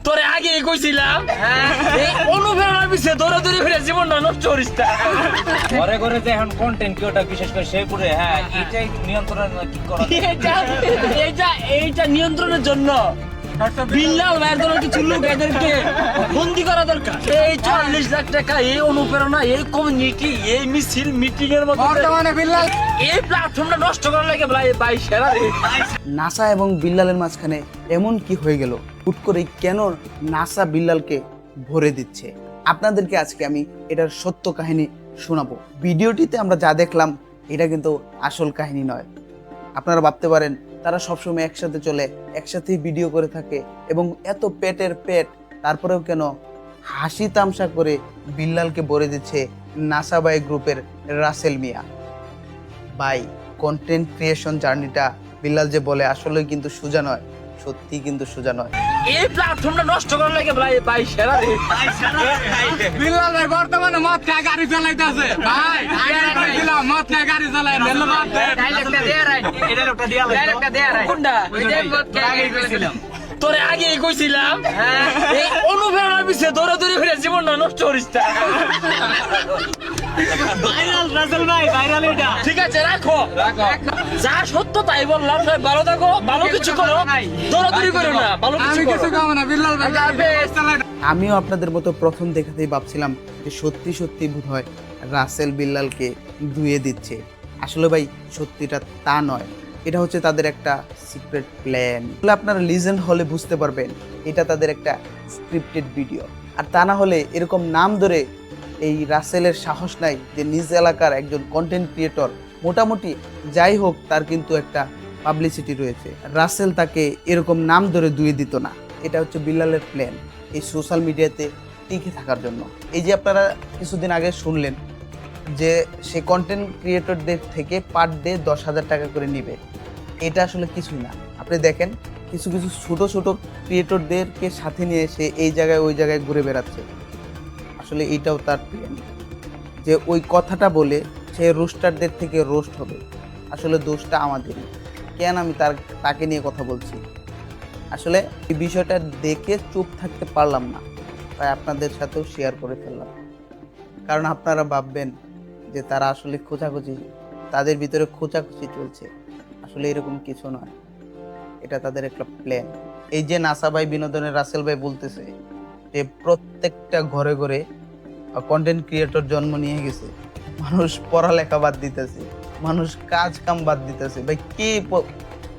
তোরে আগে কইছিলাম এই অনুপ্রেরণার পিছে দৌড়াদৌড়ি করে জীবনটা নষ্ট করিস না। ঘরে ঘরে যে এখন কন্টেন্ট ক্রিয়েটর বিশেষ করে শেরপুরে, হ্যাঁ এটাই নিয়ন্ত্রণ কি করা যায়? এইটা নিয়ন্ত্রণের জন্য বিল্লাল ভাইয়ের ধরো কিছু লোক এদেরকে বন্দি করা দরকার। এই 40 লাখ টাকা, এই অনুপ্রেরণা, এই কমিউনিটি, এই মিছিল মিটিং এর মধ্যে বর্তমানে বিল্লাল এই প্ল্যাটফর্মটা নষ্ট করার লাগে ভাই সেরা রে। নাসা এবং বিল্লালের মাঝখানে এমন কি হয়ে গেল? হুট করেই কেন নাসা বিল্লালকে ভরে দিচ্ছে? আপনাদেরকে আজকে আমি এটার সত্য কাহিনী শোনাবো। ভিডিওটিতে আমরা যা দেখলাম এটা কিন্তু আসল কাহিনী নয়। আপনারা ভাবতে পারেন তারা সবসময় একসাথে চলে, একসাথেই ভিডিও করে থাকে এবং এত পেটের পেট, তারপরেও কেন হাসি তামসা করে বিল্লালকে ভরে দিচ্ছে নাসা বাই গ্রুপের রাসেল মিয়া। ভাই, কন্টেন্ট ক্রিয়েশন জার্নিটা বিল্লাল যে বলে আসলে কিন্তু সোজা নয়, সত্যি কিন্তু সোজা নয়। এই প্ল্যাটফর্মটা নষ্ট করার লাগে ভাই সেরা রে। বিল্লাল ভাই বর্তমানে মদ খায় গাড়ি চালাইতেছে ভাই। দিলাম মদ খায় গাড়ি চালায় ধন্যবাদ। কোনটা? তোরে আগে কইছিলাম এই অনুপ্রেরণার পিছে দৌড়াদৌড়ি করে জীবনটা নষ্ট করিস না। ভাইরাল রাসেল ভাই, ভাইরাল এটা। ঠিক আছে, রাখো যা সত্য তাই বললাম। সবাই ভালো থাকো, ভালো কিছু করো, দৌড়াদৌড়ি করো না, ভালো আমি কিছু কিছু করো। খাবো না বিল্লাল ভাই চালায়। আমিও আপনাদের মতো প্রথম দেখাতেই ভাবছিলাম যে সত্যি সত্যি বোধহয় রাসেল বিল্লালকে ধুয়ে দিচ্ছে। আসলে ভাই সত্যিটা তা নয়, এটা হচ্ছে তাদের একটা সিক্রেট প্ল্যান। আপনারা লিজেন্ড হলে বুঝতে পারবেন এটা তাদের একটা স্ক্রিপ্টেড ভিডিও। আর তা না হলে এরকম নাম ধরে এই রাসেলের সাহস নাই যে নিজ এলাকার একজন কন্টেন্ট ক্রিয়েটর, মোটামুটি যাই হোক তার কিন্তু একটা পাবলিসিটি রয়েছে, রাসেল তাকে এরকম নাম ধরে ধুয়ে দিত না। এটা হচ্ছে বিল্লালের প্ল্যান এই সোশ্যাল মিডিয়াতে টিকে থাকার জন্য। এই যে আপনারা কিছুদিন আগে শুনলেন যে সে কন্টেন্ট ক্রিয়েটরদের থেকে পার ডে 10,000 টাকা করে নিবে। এটা আসলে কিছুই না। আপনি দেখেন কিছু কিছু ছোট ছোট ক্রিয়েটরদেরকে সাথে নিয়ে সে এই জায়গায় ওই জায়গায় ঘুরে বেড়াচ্ছে। আসলে এইটাও তার প্ল্যান যে ওই কথাটা বলে সে রোস্টারদের থেকে রোস্ট হবে। আসলে দোষটা আমাদেরই। কেন আমি তাকে নিয়ে কথা বলছি? আসলে এই বিষয়টা দেখে চুপ থাকতে পারলাম না, তাই আপনাদের সাথেও শেয়ার করে ফেললাম। কারণ আপনারা ভাববেন যে তারা আসলে খোঁচাখুচি, তাদের ভিতরে খোঁচাখুচি চলছে। আসলে এরকম কিছু নয়, এটা তাদের একটা প্ল্যান। এই যে নাসা ভাই বিনোদনের রাসেল ভাই বলতেছে যে প্রত্যেকটা ঘরে ঘরে কন্টেন্ট ক্রিয়েটর জন্ম নিয়ে গেছে, মানুষ পড়ালেখা বাদ দিতেছে, মানুষ কাজ কাম বাদ দিতেছে। ভাই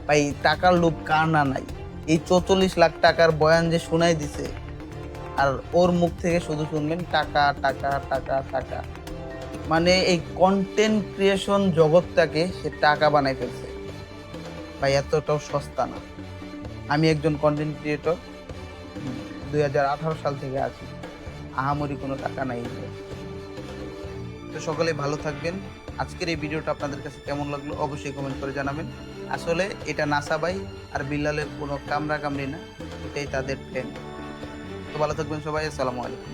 ভাই টাকার লোভ কার না নাই? এই 44 লাখ টাকার বয়ান যে শোনাই দিছে, আর ওর মুখ থেকে শুধু শুনবেন টাকা টাকা টাকা টাকা। মানে এই কন্টেন্ট ক্রিয়েশন জগৎটাকে সে টাকা বানাই ফেলছে। ভাই এতটাও সস্তা না। আমি একজন কন্টেন্ট ক্রিয়েটর, 2018 সাল থেকে আছি, আহামরি কোনো টাকা নাই। তো সকলে ভালো থাকবেন। আজকের এই ভিডিওটা আপনাদের কাছে কেমন লাগলো অবশ্যই কমেন্ট করে জানাবেন। আসলে এটা নাসা ভাই আর বিল্লালের কোনো কামড়ি না, এটাই তাদের প্ল্যান। তো ভালো থাকবেন সবাই, আসসালামু আলাইকুম।